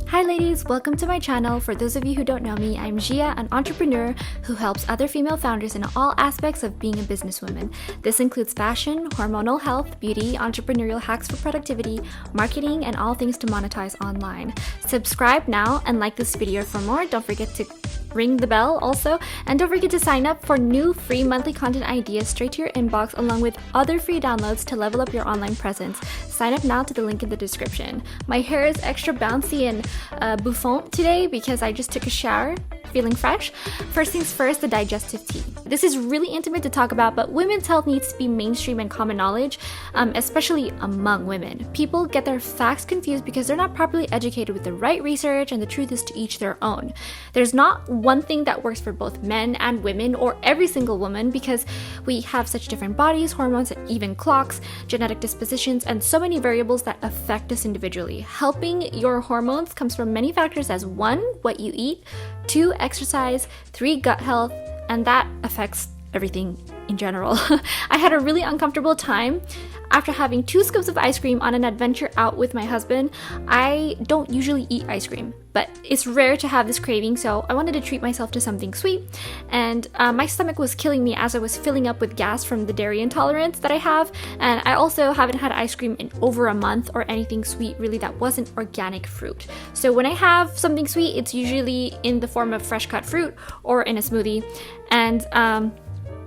Hi ladies, welcome to my channel. For those of you who don't know me, I'm Gia, an entrepreneur who helps other female founders in all aspects of being a businesswoman. This includes fashion, hormonal health, beauty, entrepreneurial hacks for productivity, marketing, and all things to monetize online. Subscribe now and like this video for more. Don't forget to ring the bell also, and don't forget to sign up for new free monthly content ideas straight to your inbox along with other free downloads to level up your online presence. Sign up now to the link in the description. My hair is extra bouncy and bouffant today because I just took a shower, feeling fresh. First things first, the digestive tea. This is really intimate to talk about, but women's health needs to be mainstream and common knowledge, especially among women. People get their facts confused because they're not properly educated with the right research, and the truth is to each their own. There's not one thing that works for both men and women or every single woman because we have such different bodies, hormones, even clocks, genetic dispositions, and so many variables that affect us individually. Helping your hormones comes from many factors as 1, what you eat, 2, exercise, 3, gut health, and that affects everything in general. I had a really uncomfortable time after having 2 scoops of ice cream on an adventure out with my husband. I don't usually eat ice cream, but it's rare to have this craving, so I wanted to treat myself to something sweet, and my stomach was killing me as I was filling up with gas from the dairy intolerance that I have, and I also haven't had ice cream in over a month or anything sweet really that wasn't organic fruit. So when I have something sweet, it's usually in the form of fresh cut fruit or in a smoothie, and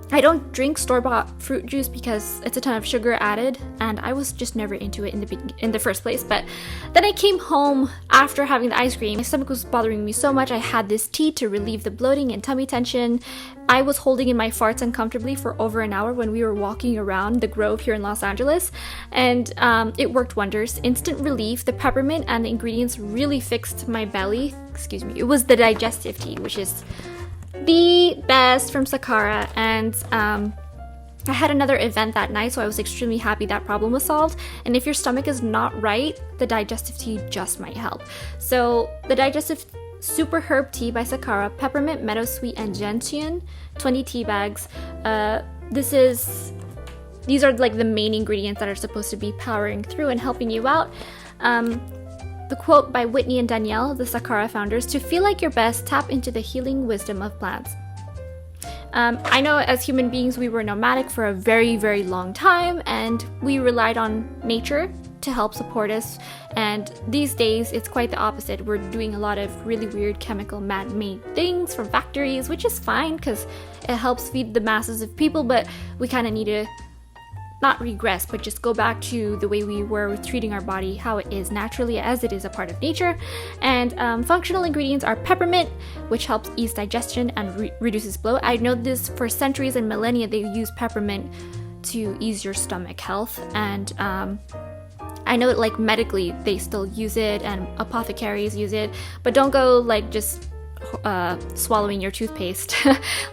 I don't drink store-bought fruit juice because it's a ton of sugar added, and I was just never into it in the first place. But then I came home after having the ice cream. My stomach was bothering me so much. I had this tea to relieve the bloating and tummy tension. I was holding in my farts uncomfortably for over an hour when we were walking around the Grove here in Los Angeles, and it worked wonders. Instant relief. The peppermint and the ingredients really fixed my belly. Excuse me. It was the digestive tea, which is the best from Sakara, and I had another event that night, so I was extremely happy that problem was solved. And if your stomach is not right, the digestive tea just might help. So the digestive Super Herb Tea by Sakara, peppermint, meadow sweet, and gentian, 20 tea bags. These are like the main ingredients that are supposed to be powering through and helping you out. The quote by Whitney and Danielle, the Sakara founders: "To feel like your best, tap into the healing wisdom of plants." I know as human beings we were nomadic for a very, very long time, and we relied on nature to help support us, and these days it's quite the opposite. We're doing a lot of really weird chemical man-made things from factories, which is fine because it helps feed the masses of people, but we kind of need to not regress, but just go back to the way we were with treating our body how it is naturally, as it is a part of nature. And functional ingredients are peppermint, which helps ease digestion and reduces bloat. I know this for centuries and millennia they use peppermint to ease your stomach health, and I know that like medically they still use it and apothecaries use it, but don't go like just swallowing your toothpaste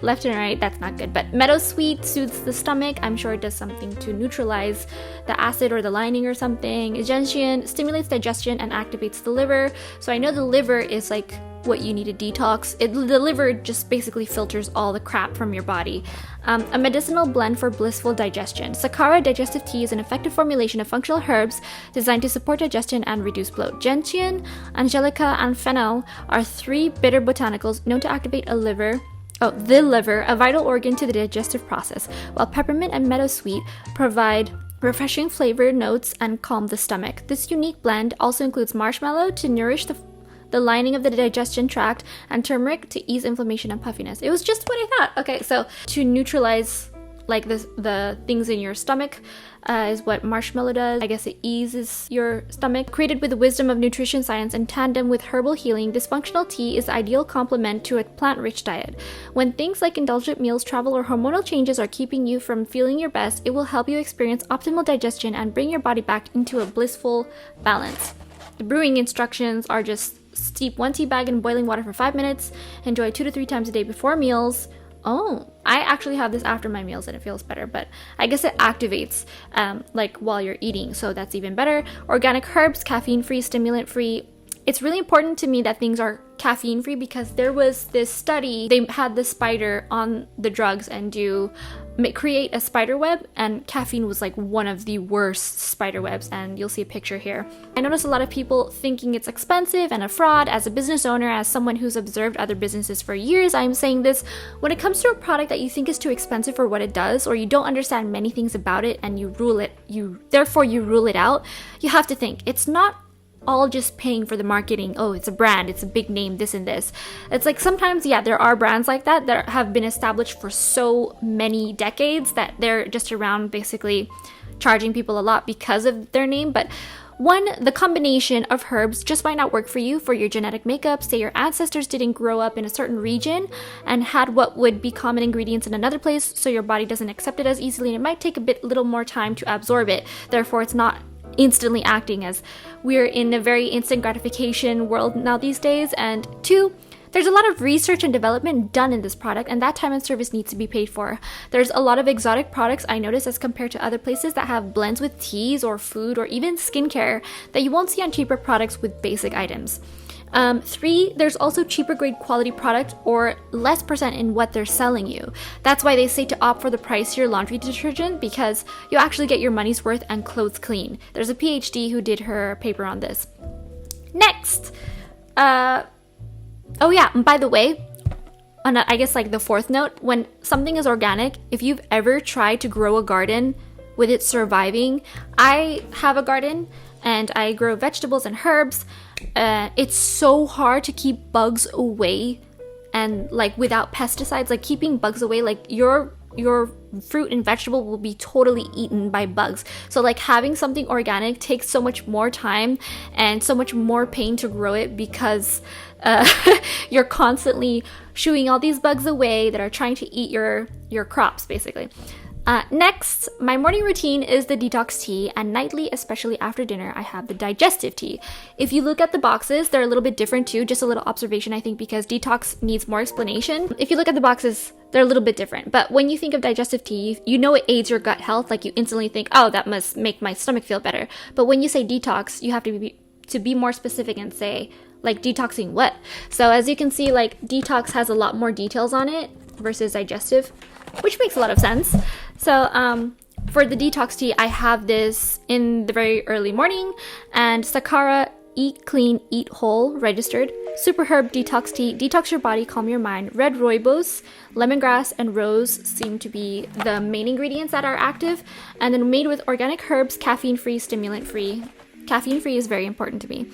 left and right. That's not good. But meadow sweet soothes the stomach. I'm sure it does something to neutralize the acid or the lining or something. Gentian stimulates digestion and activates the liver. So I know the liver is like what you need to detox. The liver just basically filters all the crap from your body. A medicinal blend for blissful digestion. Sakara Digestive Tea is an effective formulation of functional herbs designed to support digestion and reduce bloat. Gentian, angelica, and fennel are 3 bitter botanicals known to activate the liver, a vital organ to the digestive process, while peppermint and meadow sweet provide refreshing flavor notes and calm the stomach. This unique blend also includes marshmallow to nourish the lining of the digestion tract, and turmeric to ease inflammation and puffiness. It was just what I thought. Okay, so to neutralize like the things in your stomach is what marshmallow does. I guess it eases your stomach. Created with the wisdom of nutrition science in tandem with herbal healing, this functional tea is the ideal complement to a plant-rich diet. When things like indulgent meals, travel, or hormonal changes are keeping you from feeling your best, it will help you experience optimal digestion and bring your body back into a blissful balance. The brewing instructions are just steep 1 tea bag in boiling water for 5 minutes. Enjoy 2 to 3 times a day before meals. Oh, I actually have this after my meals and it feels better, but I guess it activates like while you're eating, so that's even better. Organic herbs, caffeine-free, stimulant-free. It's really important to me that things are caffeine-free because there was this study, they had the spider on the drugs and do create a spider web, and caffeine was like one of the worst spider webs, and you'll see a picture here. I noticed a lot of people thinking it's expensive and a fraud. As a business owner, as someone who's observed other businesses for years, I'm saying this: when it comes to a product that you think is too expensive for what it does, or you don't understand many things about it and you rule it out, you have to think it's not all just paying for the marketing. Oh, it's a brand, it's a big name, this and this. It's like sometimes, yeah, there are brands like that that have been established for so many decades that they're just around basically charging people a lot because of their name. But one, the combination of herbs just might not work for you for your genetic makeup. Say your ancestors didn't grow up in a certain region and had what would be common ingredients in another place, so your body doesn't accept it as easily, and it might take little more time to absorb it. Therefore, it's not instantly acting, as we're in a very instant gratification world now these days. And two, there's a lot of research and development done in this product, and that time and service needs to be paid for. There's a lot of exotic products I notice as compared to other places that have blends with teas or food or even skincare that you won't see on cheaper products with basic items. Three, there's also cheaper grade quality product or less percent in what they're selling you. That's why they say to opt for the pricier laundry detergent, because you actually get your money's worth and clothes clean. There's a PhD who did her paper on this. Next, oh yeah, by the way, on I guess like the fourth note, when something is organic, if you've ever tried to grow a garden with it surviving, I have a garden and I grow vegetables and herbs. It's so hard to keep bugs away, and like without pesticides, like keeping bugs away, like your fruit and vegetable will be totally eaten by bugs. So like having something organic takes so much more time and so much more pain to grow it, because you're constantly shooing all these bugs away that are trying to eat your crops basically. Next, my morning routine is the detox tea, and nightly, especially after dinner, I have the digestive tea. If you look at the boxes, they're a little bit different too. Just a little observation, I think, because detox needs more explanation. If you look at the boxes, they're a little bit different. But when you think of digestive tea, you know it aids your gut health. Like you instantly think, oh, that must make my stomach feel better. But when you say detox, you have to be more specific and say, like, detoxing what? So as you can see, like, detox has a lot more details on it versus digestive, which makes a lot of sense. So for the detox tea, I have this in the very early morning, and Sakara Eat Clean, Eat Whole registered, Super Herb Detox Tea, detox your body, calm your mind. Red rooibos, lemongrass, and rose seem to be the main ingredients that are active, and then made with organic herbs, caffeine-free, stimulant-free. Caffeine-free is very important to me.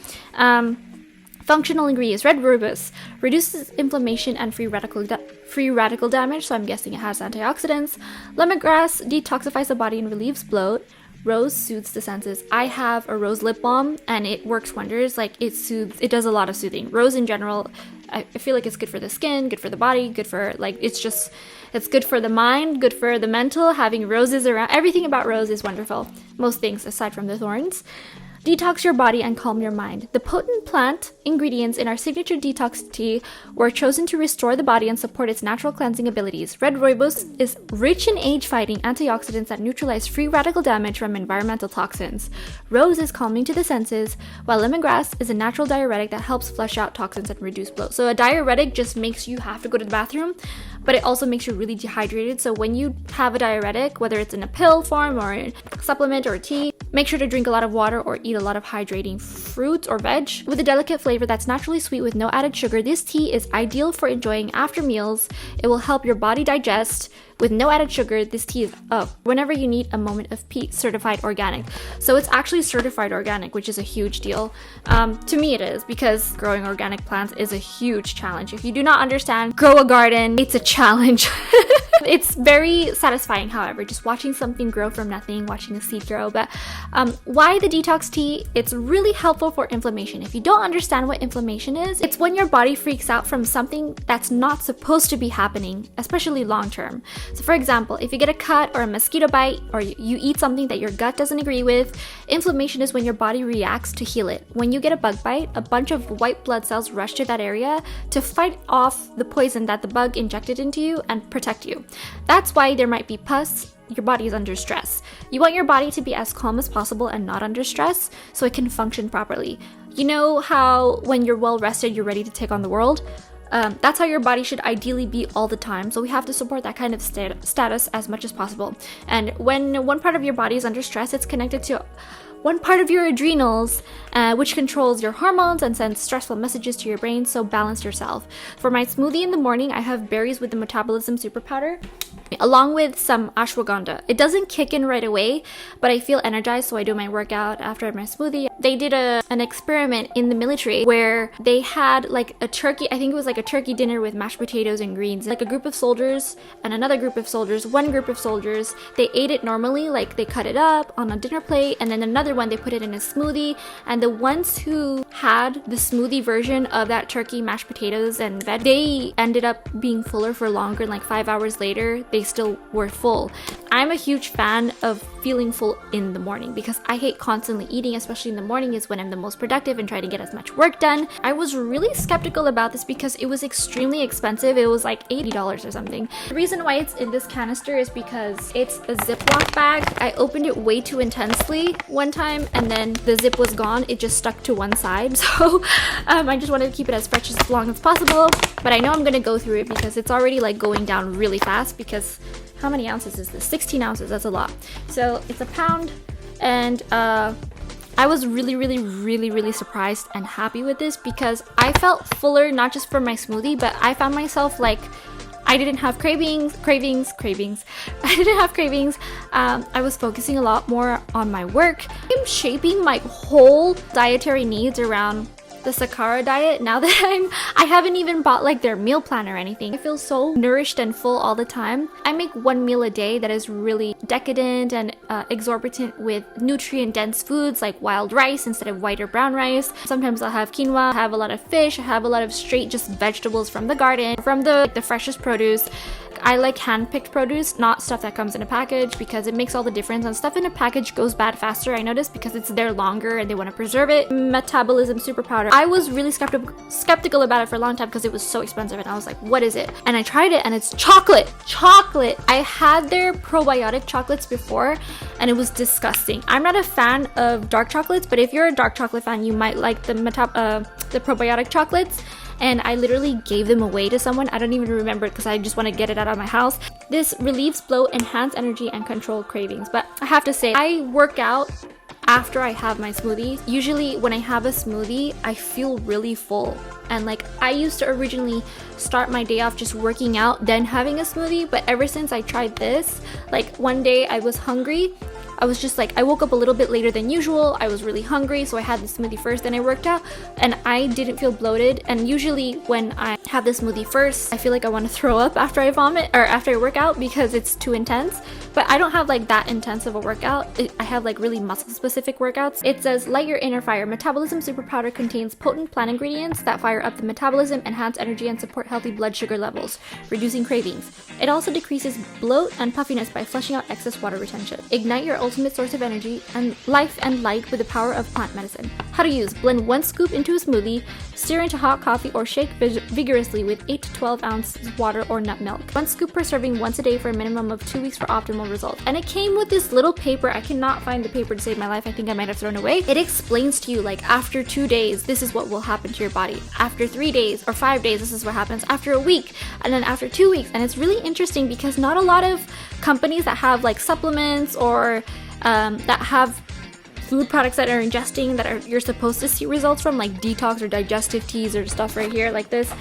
Functional ingredients: red rooibos reduces inflammation and free radical damage, so I'm guessing it has antioxidants. Lemongrass detoxifies the body and relieves bloat. Rose soothes the senses. I have a rose lip balm and it works wonders. Like it soothes, it does a lot of soothing. Rose in general, I feel like it's good for the skin, good for the body, good for like, it's good for the mind, good for the mental. Having roses around, everything about rose is wonderful. Most things aside from the thorns. Detox your body and calm your mind. The potent plant ingredients in our signature detox tea were chosen to restore the body and support its natural cleansing abilities. Red rooibos is rich in age-fighting antioxidants that neutralize free radical damage from environmental toxins. Rose is calming to the senses, while lemongrass is a natural diuretic that helps flush out toxins and reduce bloat. So a diuretic just makes you have to go to the bathroom, but it also makes you really dehydrated. So when you have a diuretic, whether it's in a pill form or a supplement or tea, make sure to drink a lot of water or eat a lot of hydrating fruits or veg. With a delicate flavor that's naturally sweet with no added sugar, this tea is ideal for enjoying after meals. It will help your body digest. With no added sugar, this tea is whenever you need a moment of peace. Certified organic. So it's actually certified organic, which is a huge deal. To me it is, because growing organic plants is a huge challenge. If you do not understand, grow a garden, it's a challenge. It's very satisfying, however, just watching something grow from nothing, watching a seed grow. But why the detox tea? It's really helpful for inflammation. If you don't understand what inflammation is, it's when your body freaks out from something that's not supposed to be happening, especially long term. So for example, if you get a cut or a mosquito bite, or you eat something that your gut doesn't agree with, inflammation is when your body reacts to heal it. When you get a bug bite, a bunch of white blood cells rush to that area to fight off the poison that the bug injected into you and protect you. That's why there might be pus. Your body is under stress. You want your body to be as calm as possible and not under stress so it can function properly. You know how when you're well rested, you're ready to take on the world? That's how your body should ideally be all the time. So we have to support that kind of status as much as possible. And when one part of your body is under stress, it's connected to one part of your adrenals, which controls your hormones and sends stressful messages to your brain, so balance yourself. For my smoothie in the morning, I have berries with the Metabolism Super Powder, along with some ashwagandha. It doesn't kick in right away, but I feel energized, so I do my workout after my smoothie. They did an experiment in the military where they had like a turkey, I think it was like a turkey dinner with mashed potatoes and greens. Like a group of soldiers and another group of soldiers, one group of soldiers, they ate it normally, like they cut it up on a dinner plate, and then another one, they put it in a smoothie. And the ones who had the smoothie version of that turkey, mashed potatoes, and veg, they ended up being fuller for longer, and like 5 hours later, they still were full. I'm a huge fan of feeling full in the morning because I hate constantly eating, especially in the morning is when I'm the most productive and try to get as much work done. I was really skeptical about this because it was extremely expensive. It was like $80 or something. The reason why it's in this canister is because it's a Ziploc bag. I opened it way too intensely one time and then the zip was gone. It just stuck to one side. So I just wanted to keep it as fresh as long as possible. But I know I'm gonna go through it because it's already like going down really fast because how many ounces is this? 16 ounces, that's a lot. So it's a pound, and I was really surprised and happy with this because I felt fuller, not just from my smoothie, but I found myself like, I didn't have cravings. I didn't have cravings. I was focusing a lot more on my work. I'm shaping my whole dietary needs around the Sakara diet now that I haven't even bought like their meal plan or anything. I feel so nourished and full all the time. I make one meal a day that is really decadent and exorbitant with nutrient dense foods like wild rice instead of white or brown rice. Sometimes I'll have quinoa, I have a lot of fish, I have a lot of straight just vegetables from the garden, from the freshest produce. I like hand-picked produce, not stuff that comes in a package because it makes all the difference, and stuff in a package goes bad faster, I noticed, because it's there longer and they want to preserve it. Metabolism Super Powder. I was really skeptical about it for a long time because it was so expensive and I was like, what is it? And I tried it and it's chocolate! I had their probiotic chocolates before and it was disgusting. I'm not a fan of dark chocolates, but if you're a dark chocolate fan, you might like the probiotic chocolates. And I literally gave them away to someone. I don't even remember it because I just want to get it out of my house. This relieves bloat, enhance energy, and control cravings. But I have to say, I work out after I have my smoothie. Usually when I have a smoothie, I feel really full. And like, I used to originally start my day off just working out, then having a smoothie. But ever since I tried this, like one day I was hungry. I was just like, I woke up a little bit later than usual. I was really hungry, so I had the smoothie first, then I worked out, and I didn't feel bloated. And usually when I have the smoothie first, I feel like I want to throw up after I vomit or after I work out because it's too intense. But I don't have like that intense of a workout. I have like really muscle specific workouts. It says, light your inner fire. Metabolism Super Powder contains potent plant ingredients that fire up the metabolism, enhance energy, and support healthy blood sugar levels, reducing cravings. It also decreases bloat and puffiness by flushing out excess water retention. Ignite your ultimate source of energy and life and light with the power of plant medicine. How to use: blend 1 scoop into a smoothie, stir into hot coffee, or shake vigorously with 8 to 12 ounces water or nut milk. 1 scoop per serving once a day for a minimum of 2 weeks for optimal results. And it came with this little paper. I cannot find the paper to save my life. I think I might have thrown away. It explains to you like, after 2 days, this is what will happen to your body. After 3 days or 5 days, this is what happens. After a week, and then after 2 weeks. And it's really interesting because not a lot of companies that have like supplements or that have food products that are ingesting that you're supposed to see results from, like detox or digestive teas or stuff right here like this,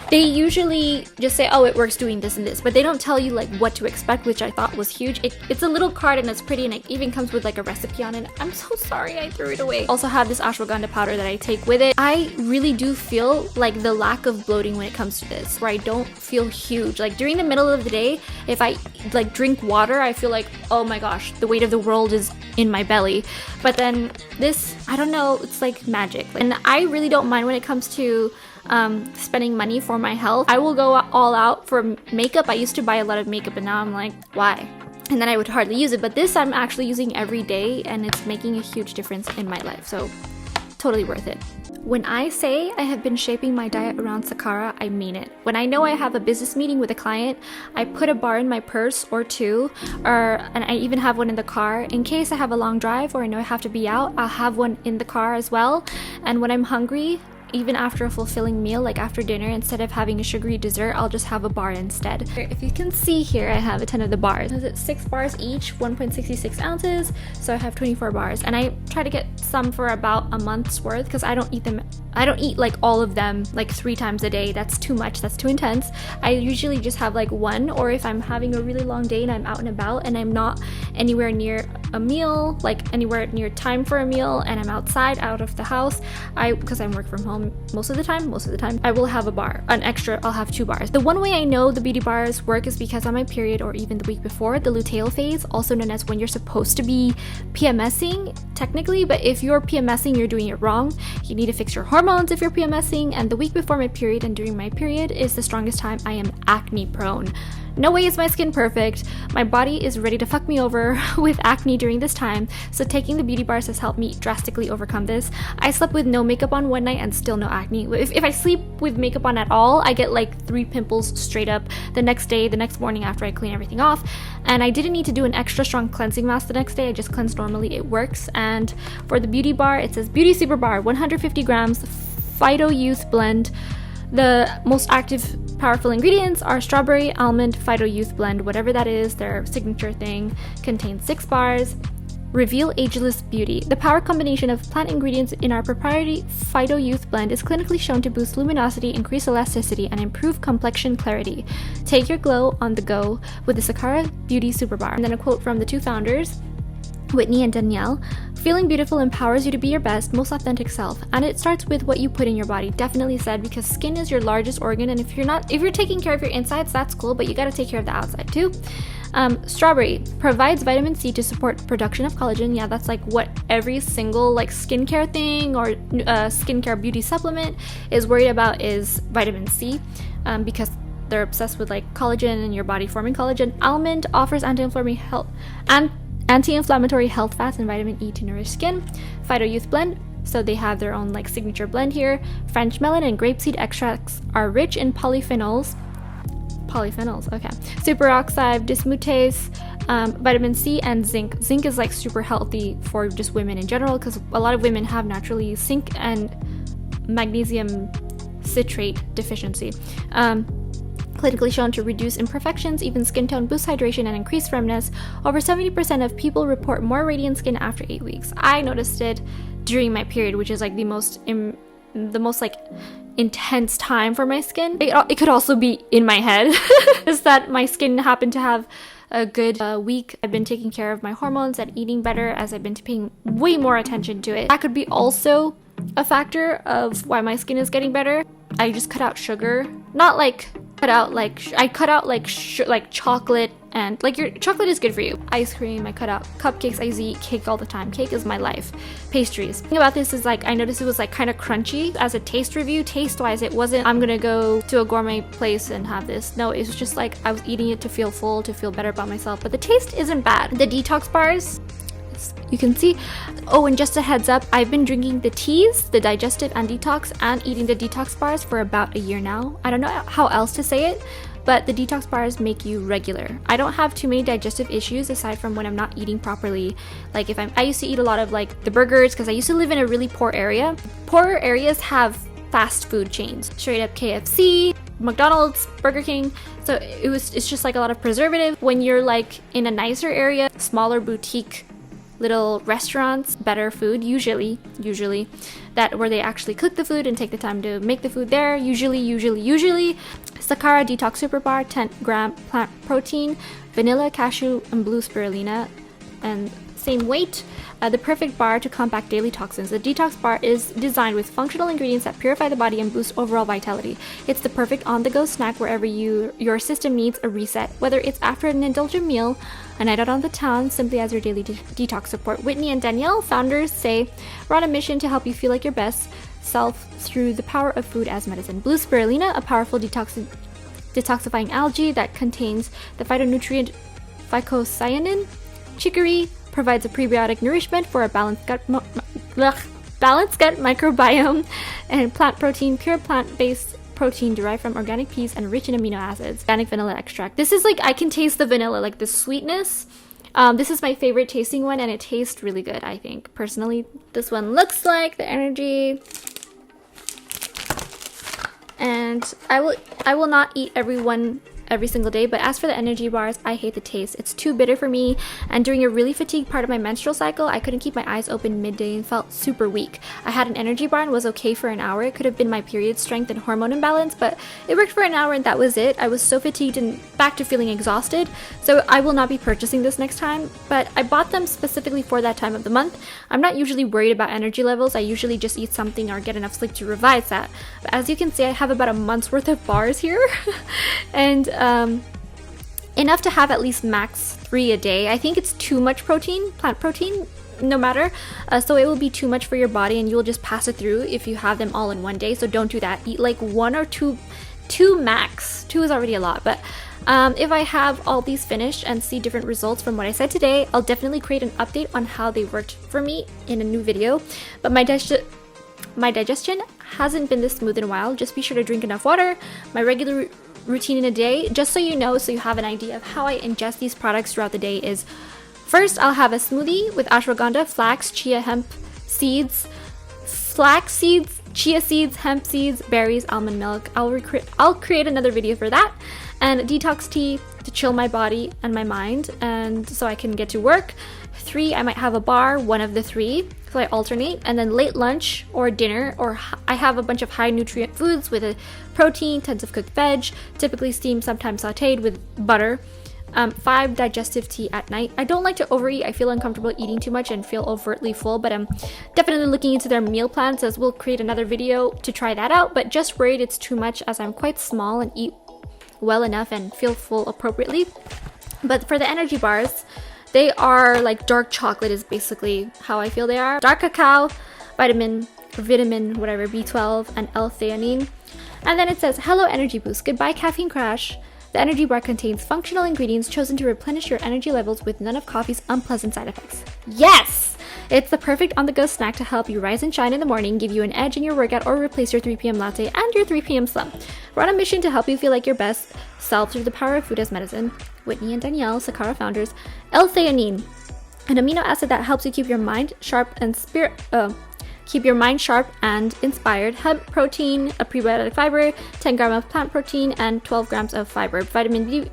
they usually just say, oh, it works doing this and this, but they don't tell you like what to expect, which I thought was huge. It's a little card and it's pretty, and it even comes with like a recipe on it. I'm so sorry I threw it away. Also have this ashwagandha powder that I take with it. I really do feel like the lack of bloating when it comes to this, where I don't feel huge. Like during the middle of the day, if I like drink water, I feel like, oh my gosh, the weight of the world is in my belly. But then this, I don't know, it's like magic. And I really don't mind when it comes to spending money for my health. I will go all out for makeup. I used to buy a lot of makeup and now I'm like, why? And then I would hardly use it, but this I'm actually using every day and it's making a huge difference in my life, so totally worth it. When I say I have been shaping my diet around Sakara, I mean it. When I know I have a business meeting with a client, I put a bar in my purse or two, and I even have one in the car. In case I have a long drive or I know I have to be out, I'll have one in the car as well. And when I'm hungry, even after a fulfilling meal, like after dinner, instead of having a sugary dessert, I'll just have a bar instead. If you can see here, I have a ton of the bars. It's 6 bars each, 1.66 ounces, so I have 24 bars, and I try to get some for about a month's worth because I don't eat like all of them like 3 times a day. That's too much, that's too intense. I usually just have like one, or if I'm having a really long day and I'm out and about and I'm not anywhere near a meal, like anywhere near time for a meal, and I'm outside, out of the house, because I work from home most of the time, I will have a bar, an extra. I'll have 2 bars. The one way I know the beauty bars work is because on my period, or even the week before, the luteal phase, also known as when you're supposed to be PMSing technically, but if you're PMSing, you're doing it wrong. You need to fix your hormones if you're PMSing, and the week before my period and during my period is the strongest time I am acne prone. No way is my skin perfect. My body is ready to fuck me over with acne during this time, so taking the beauty bars has helped me drastically overcome this. I slept with no makeup on one night and still no acne. If I sleep with makeup on at all, I get like 3 pimples straight up the next day, the next morning after I clean everything off. And I didn't need to do an extra strong cleansing mask the next day. I just cleansed normally. It works. And for the beauty bar, it says Beauty Super Bar, 150 grams, Phyto Youth blend. The most active powerful ingredients are strawberry, almond, Phyto Youth blend, whatever that is, their signature thing, contains 6 bars. Reveal Ageless Beauty. The power combination of plant ingredients in our proprietary Phyto Youth blend is clinically shown to boost luminosity, increase elasticity, and improve complexion clarity. Take your glow on the go with the Sakara Beauty Super Bar. And then a quote from the 2 founders, Whitney and Danielle. Feeling beautiful empowers you to be your best, most authentic self, and it starts with what you put in your body. Definitely said, because skin is your largest organ, and if you're taking care of your insides, that's cool, but you gotta take care of the outside too. Strawberry provides vitamin C to support production of collagen. Yeah, that's like what every single like skincare thing or skincare beauty supplement is worried about, is vitamin C, because they're obsessed with like collagen and your body forming collagen. Almond offers anti-inflammatory health fats and vitamin E to nourish skin. Phyto Youth blend, so they have their own like signature blend here. French melon and grapeseed extracts are rich in polyphenols, okay. Superoxide dismutase, vitamin C, and zinc. Zinc is like super healthy for just women in general, because a lot of women have naturally zinc and magnesium citrate deficiency. Clinically shown to reduce imperfections, even skin tone, boost hydration, and increase firmness. Over 70% of people report more radiant skin after 8 weeks. I noticed it during my period, which is like the most like intense time for my skin. It could also be in my head. Is that my skin happened to have a good week. I've been taking care of my hormones and eating better, as I've been paying way more attention to it. That could be also a factor of why my skin is getting better. I just cut out sugar, not like I cut out like chocolate, and like your chocolate is good for you. Ice cream, I cut out cupcakes. I used to eat cake all the time. Cake is my life. Pastries. The thing about this is like I noticed it was like kind of crunchy. As a taste review, taste wise, it wasn't I'm gonna go to a gourmet place and have this. No, it was just like I was eating it to feel full, to feel better about myself. But the taste isn't bad. The detox bars, you can see. Oh, and just a heads up, I've been drinking the teas, the digestive and detox, and eating the detox bars for about a year now. I don't know how else to say it, but the detox bars make you regular. I don't have too many digestive issues aside from when I'm not eating properly. Like if I used to eat a lot of like the burgers, because I used to live in a really poor area. Poorer areas have fast food chains, straight up KFC, McDonald's, Burger King. So it's just like a lot of preservative. When you're like in a nicer area, smaller boutique little restaurants, better food, usually that where they actually cook the food and take the time to make the food there. Usually Sakara Detox Super Bar, 10-gram plant protein, vanilla, cashew, and blue spirulina, and same weight. The perfect bar to combat daily toxins. The Detox Bar is designed with functional ingredients that purify the body and boost overall vitality. It's the perfect on-the-go snack wherever your system needs a reset, whether it's after an indulgent meal, a night out on the town, simply as your daily detox support. Whitney and Danielle, founders, say, we're on a mission to help you feel like your best self through the power of food as medicine. Blue spirulina, a powerful detoxifying algae that contains the phytonutrient phycocyanin. Chicory provides a prebiotic nourishment for a balanced gut microbiome. And plant protein, pure plant-based protein derived from organic peas and rich in amino acids. Organic vanilla extract. This is like, I can taste the vanilla, like the sweetness. This is my favorite tasting one, and it tastes really good, I think, personally. This one looks like the energy. and I will not eat every single day. But as for the energy bars, I hate the taste. It's too bitter for me, and during a really fatigued part of my menstrual cycle, I couldn't keep my eyes open midday and felt super weak. I had an energy bar and was okay for an hour. It could have been my period strength and hormone imbalance, but it worked for an hour and that was it. I was so fatigued and back to feeling exhausted, so I will not be purchasing this next time. But I bought them specifically for that time of the month. I'm not usually worried about energy levels. I usually just eat something or get enough sleep to revise that. But as you can see, I have about a month's worth of bars here and enough to have at least max 3 a day. I think it's too much protein, plant protein, no matter. So it will be too much for your body and you will just pass it through if you have them all in one day. So don't do that. Eat like 1 or 2 max. 2 is already a lot, but if I have all these finished and see different results from what I said today, I'll definitely create an update on how they worked for me in a new video. But my digestion hasn't been this smooth in a while. Just be sure to drink enough water. My regular routine in a day, just so you know, so you have an idea of how I ingest these products throughout the day, is first I'll have a smoothie with ashwagandha, flax, chia, hemp seeds, flax seeds, chia seeds, hemp seeds, berries, almond milk. I'll create another video for that, and detox tea to chill my body and my mind, and so I can get to work. 3, I might have a bar, one of the 3, so I alternate. And then late lunch or dinner, or I have a bunch of high nutrient foods with a protein, tons of cooked veg, typically steamed, sometimes sauteed with butter. 5, digestive tea at night. I don't like to overeat. I feel uncomfortable eating too much and feel overtly full, but I'm definitely looking into their meal plans, as we'll create another video to try that out. But just worried it's too much, as I'm quite small and eat well enough and feel full appropriately. But for the energy bars, they are like dark chocolate is basically how I feel they are. Dark cacao, vitamin, whatever, B12, and L-theanine. And then it says, hello energy boost, goodbye caffeine crash. The energy bar contains functional ingredients chosen to replenish your energy levels with none of coffee's unpleasant side effects. Yes! It's the perfect on-the-go snack to help you rise and shine in the morning, give you an edge in your workout, or replace your 3 p.m. latte and your 3 p.m. slump. We're on a mission to help you feel like your best self through the power of food as medicine. Whitney and Danielle, Sakara founders. L-theanine, an amino acid that helps you keep your mind sharp and inspired. Hemp protein, a prebiotic fiber, 10 grams of plant protein, and 12 grams of fiber. Vitamin,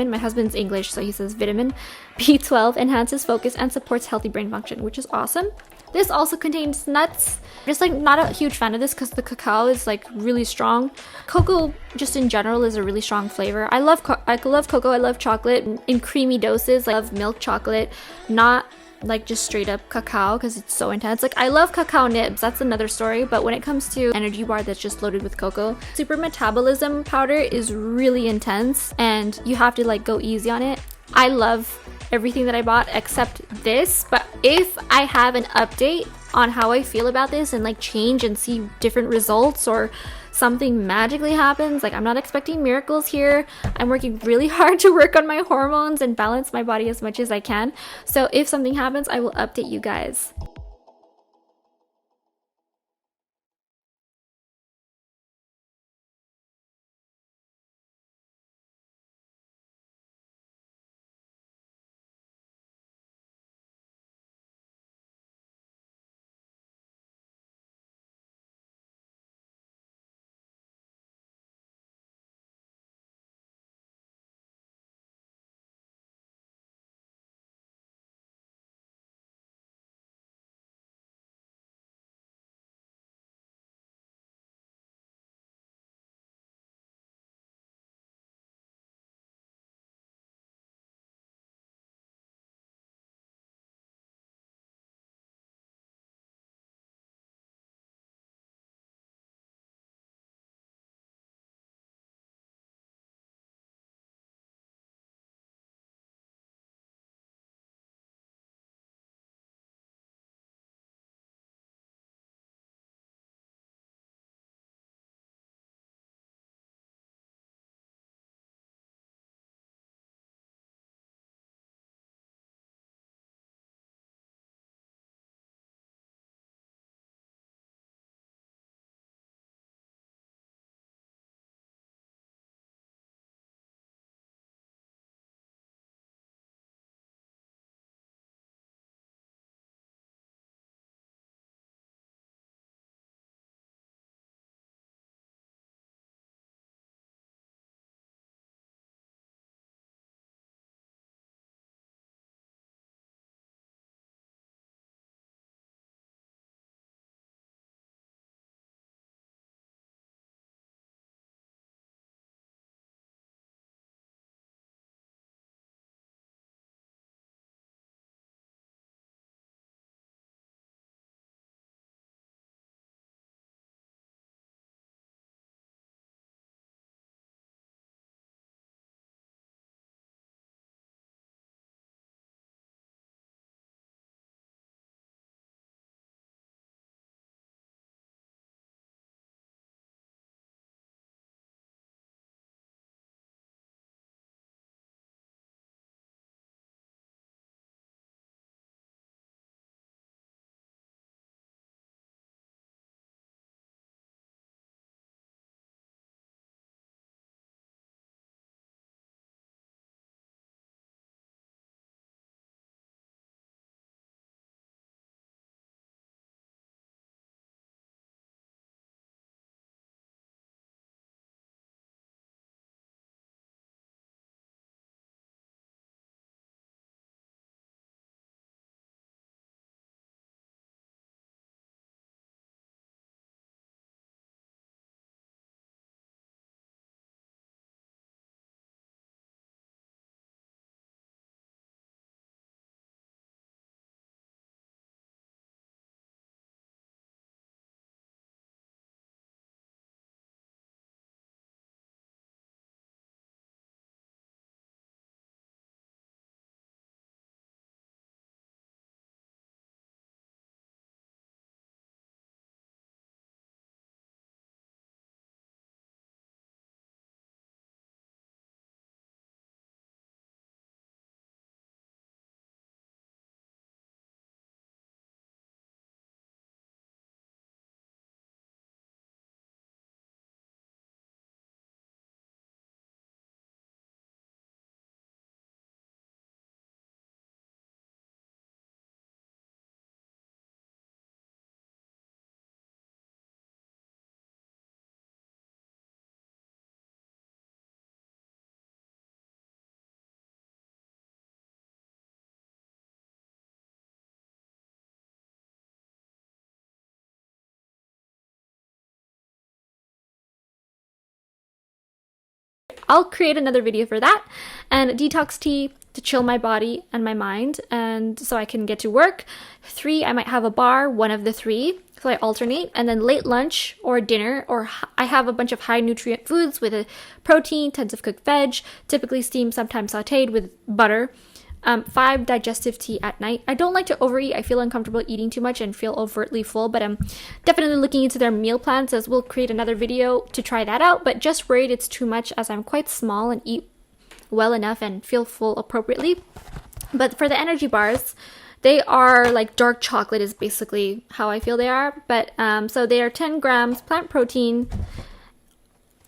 my husband's English, so he says vitamin B12 enhances focus and supports healthy brain function, which is awesome. This also contains nuts. Just like not a huge fan of this because the cacao is like really strong. Cocoa just in general is a really strong flavor. I love cocoa. I love chocolate in creamy doses. I love milk chocolate, not like just straight up cacao because it's so intense. Like I love cacao nibs, that's another story, but when it comes to energy bar that's just loaded with cocoa, Super Metabolism Powder is really intense and you have to like go easy on it. I love everything that I bought except this, but if I have an update on how I feel about this and like change and see different results, or something magically happens, like I'm not expecting miracles here. I'm working really hard to work on my hormones and balance my body as much as I can. So if something happens, I will update you guys. I'll create another video for that. And detox tea to chill my body and my mind, and so I can get to work. 3, I might have a bar, one of the 3, so I alternate. And then late lunch or dinner, or I have a bunch of high nutrient foods with a protein, tons of cooked veg, typically steamed, sometimes sauteed with butter. 5, digestive tea at night. I don't like to overeat. I feel uncomfortable eating too much and feel overtly full, but I'm definitely looking into their meal plans, as we'll create another video to try that out, but just worried it's too much as I'm quite small and eat well enough and feel full appropriately. But for the energy bars, they are like dark chocolate is basically how I feel they are. But so they are 10 grams plant protein.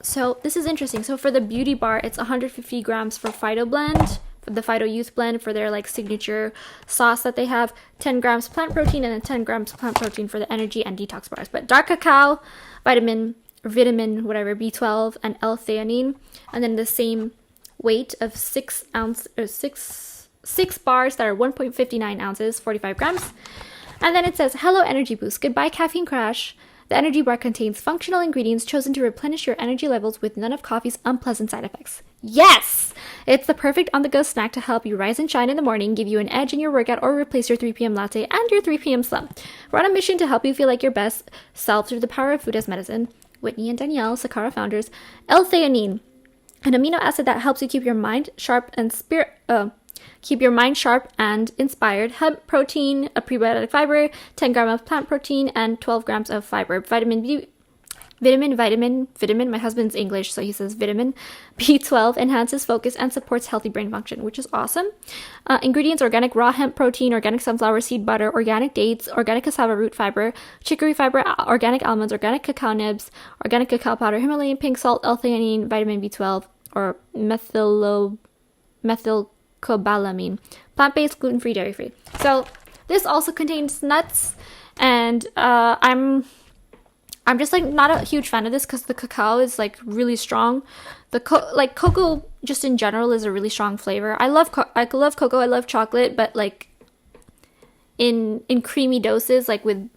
So this is interesting. So for the beauty bar, it's 150 grams for Phyto Blend, for the Phyto Youth Blend, for their like signature sauce that they have, 10 grams plant protein, and then 10 grams plant protein for the energy and detox bars. But dark cacao, vitamin, whatever, B12, and L-theanine, and then the same weight of 6 bars that are 1.59 ounces, 45 grams. And then it says, hello energy boost, goodbye caffeine crash. The energy bar contains functional ingredients chosen to replenish your energy levels with none of coffee's unpleasant side effects. Yes! It's the perfect on-the-go snack to help you rise and shine in the morning, give you an edge in your workout, or replace your 3 p.m. latte and your 3 p.m. slump. We're on a mission to help you feel like your best self through the power of food as medicine. Whitney and Danielle, Sakara founders. L-theanine, an amino acid that helps you keep your mind sharp and inspired. Hemp protein, a prebiotic fiber, 10 grams of plant protein, and 12 grams of fiber. Vitamin, my husband's English, so he says vitamin. B12 enhances focus and supports healthy brain function, which is awesome. Ingredients: organic raw hemp protein, organic sunflower seed butter, organic dates, organic cassava root fiber, chicory fiber, organic almonds, organic cacao nibs, organic cacao powder, Himalayan pink salt, L-theanine, vitamin B12, or methylcobalamin. Plant-based, gluten-free, dairy-free. So this also contains nuts, and I'm just like not a huge fan of this because the cacao is like really strong. The cocoa just in general is a really strong flavor. I love cocoa, I love chocolate, but like in creamy doses, like with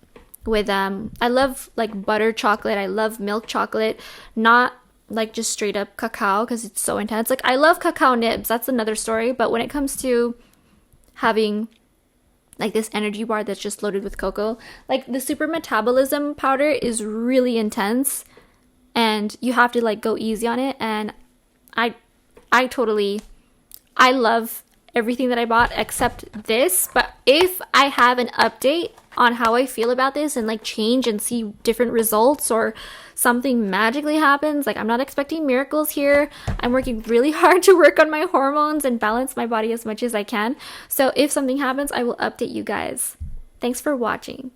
I love like butter chocolate, I love milk chocolate, not like just straight up cacao because it's so intense. Like I love cacao nibs, that's another story, but when it comes to having like this energy bar that's just loaded with cocoa, like the Super Metabolism Powder is really intense and you have to like go easy on it, and I love everything that I bought except this. But if I have an update on how I feel about this and like change and see different results, or something magically happens, like I'm not expecting miracles here. I'm working really hard to work on my hormones and balance my body as much as I can. So if something happens, I will update you guys. Thanks for watching.